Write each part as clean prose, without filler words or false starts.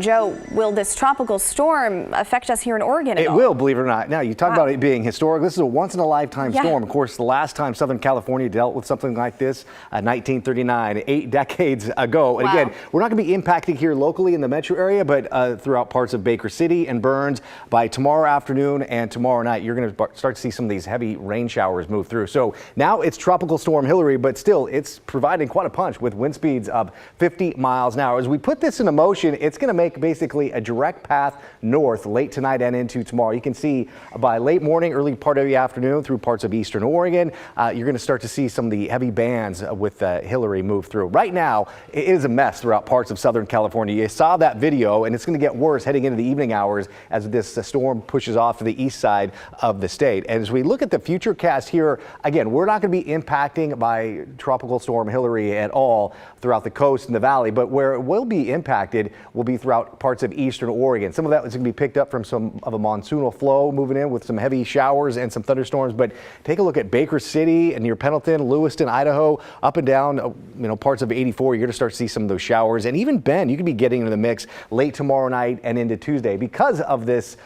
Joe, will this tropical storm affect us here in Oregon at all? It will, believe it or not. Now, you talk about it being historic. This is a once-in-a-lifetime storm. Of course, the last time Southern California dealt with something like this, 1939, 8 decades ago. And again, we're not going to be impacted here locally in the metro area, but throughout parts of Baker City and Burns. By tomorrow afternoon and tomorrow night, you're going to start to see some of these heavy rain showers move through. So now it's Tropical Storm Hillary, but still, it's providing quite a punch with wind speeds of 50 miles an hour. As we put this into motion, it's going to make basically a direct path north late tonight and into tomorrow. You can see by late morning, early part of the afternoon through parts of eastern Oregon, you're going to start to see some of the heavy bands with Hillary move through. Right now, it is a mess throughout parts of Southern California. You saw that video, and it's going to get worse heading into the evening hours as this storm pushes off to the east side of the state. And as we look at the future cast here, again, we're not going to be impacting by Tropical Storm Hillary at all throughout the coast and the valley, but where it will be impacted will be throughout parts of eastern Oregon. Some of that is going to be picked up from some of a monsoonal flow moving in with some heavy showers and some thunderstorms. But take a look at Baker City and near Pendleton, Lewiston, Idaho, up and down, parts of 84. You're going to start to see some of those showers. And even Bend, you could be getting into the mix late tomorrow night and into Tuesday because of this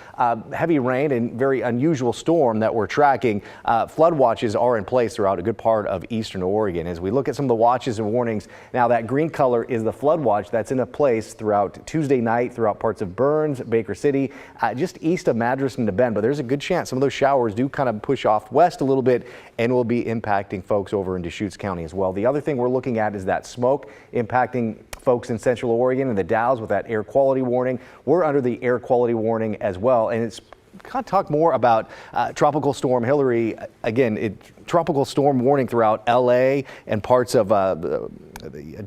heavy rain and very unusual storm that we're tracking. Flood watches are in place throughout a good part of eastern Oregon. As we look at some of the watches and warnings, now that green color is the flood watch that's in place throughout Tuesday night throughout parts of Burns, Baker City, just east of Madras and to Bend. But there's a good chance some of those showers do kind of push off west a little bit and will be impacting folks over in Deschutes County as well. The other thing we're looking at is that smoke impacting folks in Central Oregon and the Dalles with that air quality warning. We're under the air quality warning as well. And it's kind of talk more about Tropical Storm Hillary. Again, tropical storm warning throughout L.A. and parts of the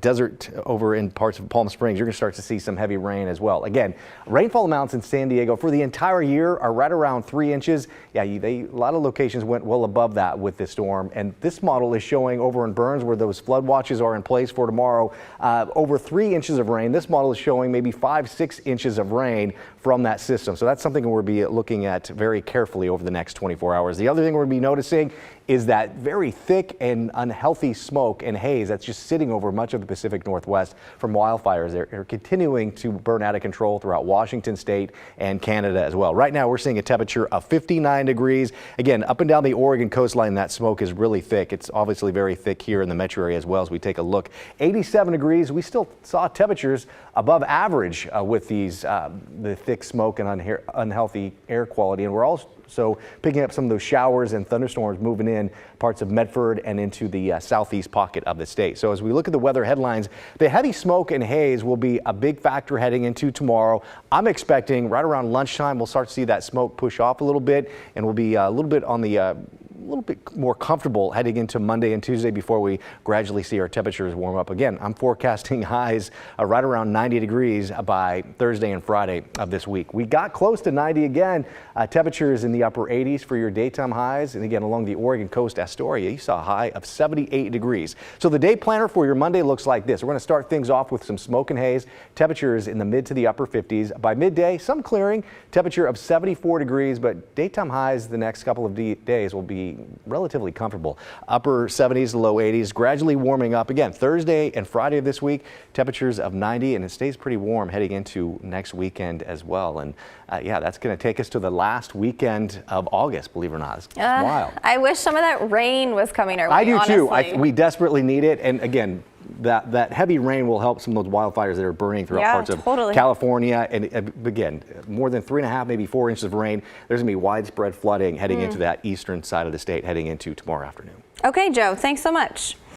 desert over in parts of Palm Springs. You're going to start to see some heavy rain as well. Again, rainfall amounts in San Diego for the entire year are right around 3 inches. Yeah, a lot of locations went well above that with this storm. And this model is showing over in Burns, where those flood watches are in place for tomorrow, over 3 inches of rain. This model is showing maybe 5-6 inches of rain from that system. So that's something we'll be looking at very carefully over the next 24 hours. The other thing we're going to be noticing is that very thick and unhealthy smoke and haze that's just sitting over much of the Pacific Northwest from wildfires. They're continuing to burn out of control throughout Washington state and Canada as well. Right now, we're seeing a temperature of 59 degrees. Again, up and down the Oregon coastline, that smoke is really thick. It's obviously very thick here in the metro area as well. As we take a look, 87 degrees. We still saw temperatures above average with these the thick smoke and unhealthy air quality. And we're also picking up some of those showers and thunderstorms moving in parts of Medford and into the southeast pocket of the state. So as we look at the weather headlines, the heavy smoke and haze will be a big factor heading into tomorrow. I'm expecting right around lunchtime, we'll start to see that smoke push off a little bit, and we'll be a little bit on the a little bit more comfortable heading into Monday and Tuesday before we gradually see our temperatures warm up again. I'm forecasting highs right around 90 degrees by Thursday and Friday of this week. We got close to 90 again. Temperatures in the upper 80s for your daytime highs. And again, along the Oregon coast, Astoria, you saw a high of 78 degrees. So the day planner for your Monday looks like this. We're going to start things off with some smoke and haze. Temperatures in the mid to the upper 50s. By midday, some clearing. Temperature of 74 degrees, but daytime highs the next couple of days will be relatively comfortable. Upper 70s to low 80s, gradually warming up again Thursday and Friday of this week. Temperatures of 90, and it stays pretty warm heading into next weekend as well. And yeah, that's going to take us to the last weekend of August, believe it or not. It's wild. I wish some of that rain was coming our way. I do honestly. too. We desperately need it. And again, that heavy rain will help some of those wildfires that are burning throughout parts of California. And again, more than 3.5, maybe 4 inches of rain. There's going to be widespread flooding heading into that eastern side of the state heading into tomorrow afternoon. Okay, Joe, thanks so much.